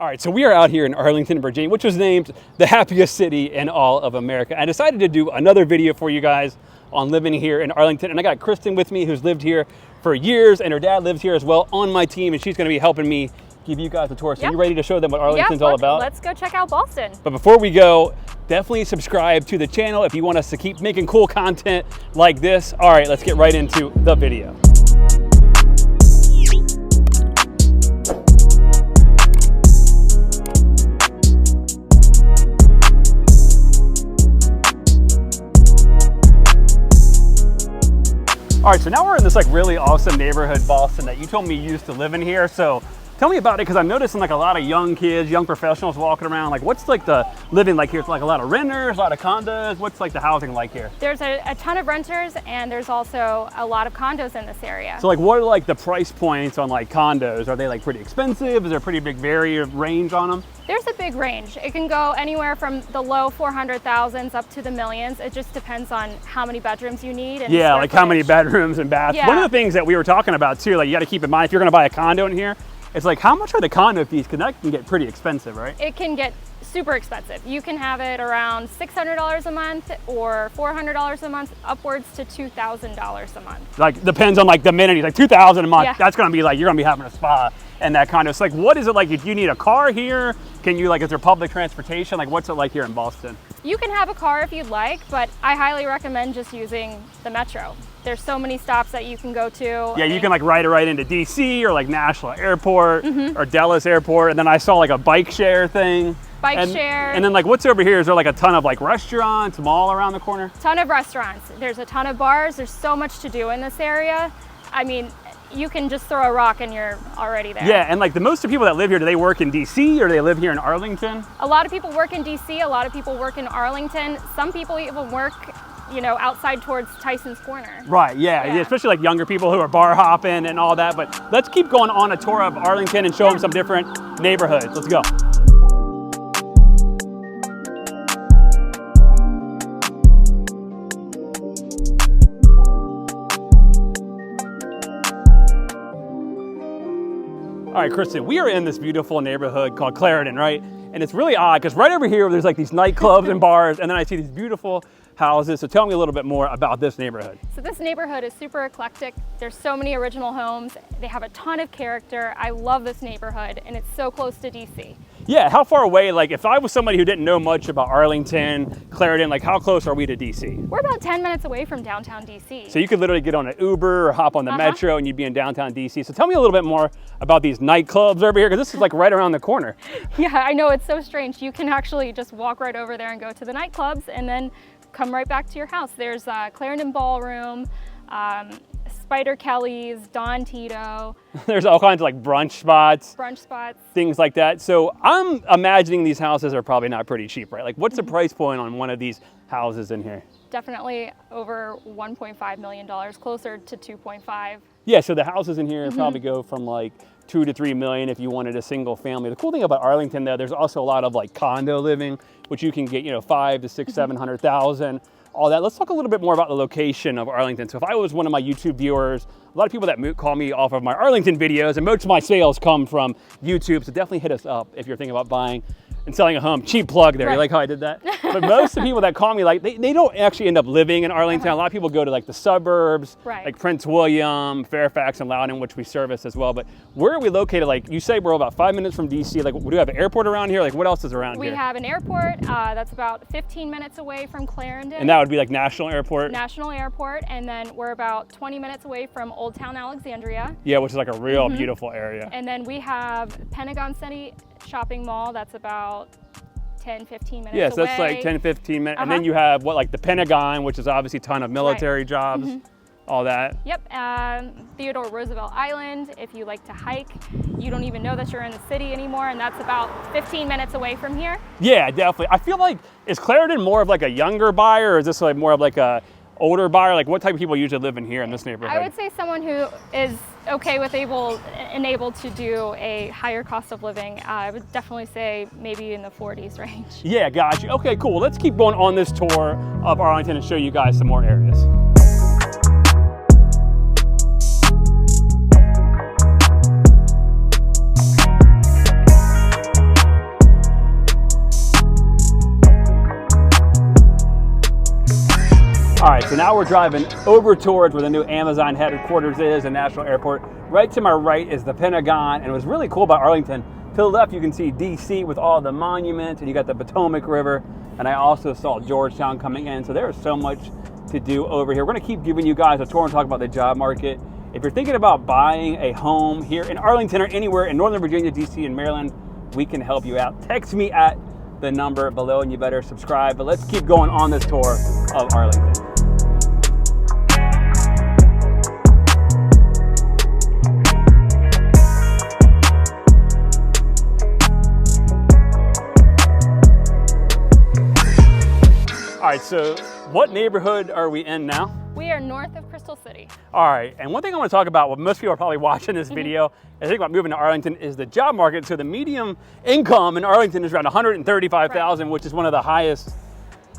All right, so we are out here in Arlington, Virginia, which was named the happiest city in all of America. I decided to do another video for you guys on living here in Arlington. And I got Kristen with me, who's lived here for years, and her dad lives here as well on my team, and she's gonna be helping me give you guys a tour. So you ready to show them what Arlington's all about? Let's go check out Ballston. But before we go, definitely subscribe to the channel if you want us to keep making cool content like this. All right, let's get right into the video. All right, so now we're in this like really awesome neighborhood, Ballston, that you told me you used to live in here. So tell me about it, because I'm noticing like a lot of young kids, young professionals walking around. Like, what's like the living like here? It's like a lot of renters, a lot of condos. What's like the housing like here? There's a ton of renters, and there's also a lot of condos in this area. So like, what are like the price points on like condos? Are they like pretty expensive? Is there a pretty big range on them? There's a big range. It can go anywhere from the low 400,000s up to the millions. It just depends on how many bedrooms you need. And yeah, like how many bedrooms and baths. Yeah. One of the things that we were talking about too, like you got to keep in mind if you're going to buy a condo in here, it's like, how much are the condo fees? Because that can get pretty expensive, right? It can get super expensive. You can have it around $600 a month or $400 a month, upwards to $2,000 a month. Like, depends on like the amenities, like $2,000 a month. Yeah. That's gonna be like, you're gonna be having a spa and that condo. So like, what is it like if you need a car here? Can you like, is there public transportation? Like, what's it like here in Ballston? You can have a car if you'd like, but I highly recommend just using the metro. There's so many stops that you can go to. Yeah, you can like ride it right into DC or like National Airport or Dallas Airport. And then I saw like a bike share thing. Share. And then like, what's over here? Is there like a ton of like restaurants, mall around the corner? Ton of restaurants. There's a ton of bars. There's so much to do in this area. I mean, you can just throw a rock and you're already there. Yeah, and like the most of the people that live here, do they work in DC or do they live here in Arlington? A lot of people work in DC, a lot of people work in Arlington. Some people even work, you know, outside towards Tyson's Corner. Right, yeah, especially like younger people who are bar hopping and all that. But let's keep going on a tour of Arlington and show them some different neighborhoods. Let's go. All right, Kristen, we are in this beautiful neighborhood called Clarendon, right? And it's really odd because right over here, there's like these nightclubs and bars, and then I see these beautiful houses. So tell me a little bit more about this neighborhood. So this neighborhood is super eclectic. There's so many original homes. They have a ton of character. I love this neighborhood, and it's so close to DC. Yeah, how far away, like if I was somebody who didn't know much about Arlington, Clarendon, like how close are we to DC? We're about 10 minutes away from downtown DC. So you could literally get on an Uber or hop on the metro and you'd be in downtown DC. So tell me a little bit more about these nightclubs over here, because this is like right around the corner. Yeah, I know, it's so strange. You can actually just walk right over there and go to the nightclubs and then come right back to your house. There's Clarendon Ballroom, Spider Kelly's, Don Tito. There's all kinds of like brunch spots. Things like that. So I'm imagining these houses are probably not pretty cheap, right? Like what's the price point on one of these houses in here? Definitely over $1.5 million, closer to 2.5. Yeah, so the houses in here probably go from like 2 to 3 million if you wanted a single family. The cool thing about Arlington though, there's also a lot of like condo living, which you can get, you know, 5 to 6, 700,000. All that. Let's talk a little bit more about the location of Arlington. So if I was one of my YouTube viewers, a lot of people that call me off of my Arlington videos, and most of my sales come from YouTube, so definitely hit us up if you're thinking about buying and selling a home. Cheap plug there, You like how I did that? But most of the people that call me, like they don't actually end up living in Arlington. A lot of people go to like the suburbs, like Prince William, Fairfax, and Loudoun, which we service as well. But where are we located? Like you say we're about 5 minutes from DC. Like, do we have an airport around here? Like what else is around here? We have an airport that's about 15 minutes away from Clarendon. And that would be like National Airport? National Airport, and then we're about 20 minutes away from Old Town Alexandria. Yeah, which is like a real beautiful area. And then we have Pentagon City Shopping Mall, that's about 10, 15 minutes away. Yeah, so that's like 10, 15 minutes. And then you have what, like the Pentagon, which is obviously a ton of military jobs, all that. Yep, Theodore Roosevelt Island, if you like to hike, you don't even know that you're in the city anymore, and that's about 15 minutes away from here. Yeah, definitely. I feel like, is Clarendon more of like a younger buyer, or is this like more of like a older buyer? Like what type of people usually live in here in this neighborhood? I would say someone who is okay with able to do a higher cost of living. I would definitely say maybe in the 40s range. Yeah, got you. Okay, cool. Let's keep going on this tour of Arlington and show you guys some more areas. So now we're driving over towards where the new Amazon headquarters is, and National Airport. Right to my right is the Pentagon, and what's really cool about Arlington, to the left you can see DC with all the monuments, and you got the Potomac River, and I also saw Georgetown coming in, so there's so much to do over here. We're gonna keep giving you guys a tour and talk about the job market. If you're thinking about buying a home here in Arlington or anywhere in Northern Virginia, DC, and Maryland, we can help you out. Text me at the number below, and you better subscribe. But let's keep going on this tour of Arlington. All right, so what neighborhood are we in now? We are north of Crystal City. All right, and one thing I want to talk about, what most people are probably watching this video, and think about moving to Arlington, is the job market. So the median income in Arlington is around $135,000, which is one of the highest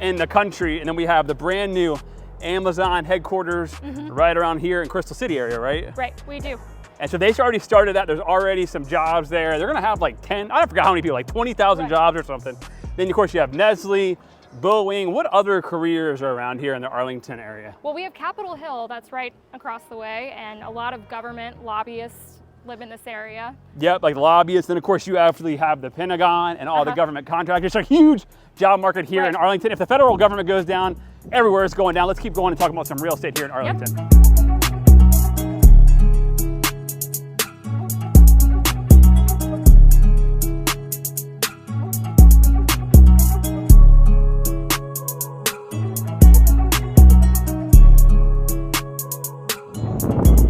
in the country. And then we have the brand new Amazon headquarters right around here in Crystal City area, right? Right, we do. And so they already started that. There's already some jobs there. They're gonna have like 10, I forgot how many people, like 20,000 jobs or something. Then of course you have Nestle, Boeing. What other careers are around here in the Arlington area? Well, we have Capitol Hill, that's right across the way, and a lot of government lobbyists live in this area. Yep, like lobbyists. Then of course you actually have the Pentagon and all the government contractors. It's a huge job market here in Arlington. If the federal government goes down, everywhere is going down. Let's keep going and talk about some real estate here in Arlington. Yep.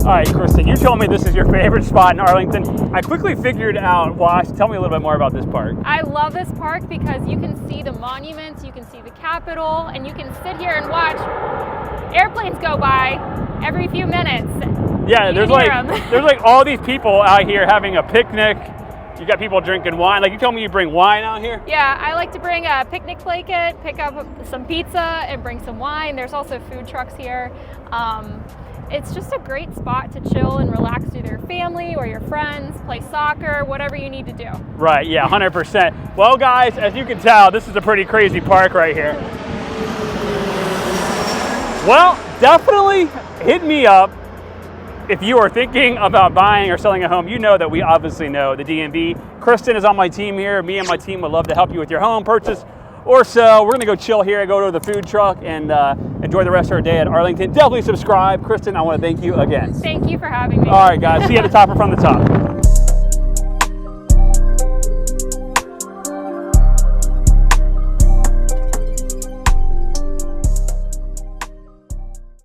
All right, Kristen, you told me this is your favorite spot in Arlington. I quickly figured out why. Tell me a little bit more about this park. I love this park because you can see the monuments, you can see the Capitol, and you can sit here and watch airplanes go by every few minutes. Yeah, there's like all these people out here having a picnic. You got people drinking wine. Like you told me you bring wine out here? Yeah, I like to bring a picnic blanket, pick up some pizza, and bring some wine. There's also food trucks here. It's just a great spot to chill and relax with your family or your friends, play soccer, whatever you need to do. Right, yeah, 100%. Well, guys, as you can tell, this is a pretty crazy park right here. Well, definitely hit me up if you are thinking about buying or selling a home. You know that we obviously know the DMV. Kristen is on my team here. Me and my team would love to help you with your home purchase or so. We're gonna go chill here, go to the food truck, and enjoy the rest of our day at Arlington. Definitely subscribe. Kristen, I wanna thank you again. Thank you for having me. All right, guys, see you at the top or from the top.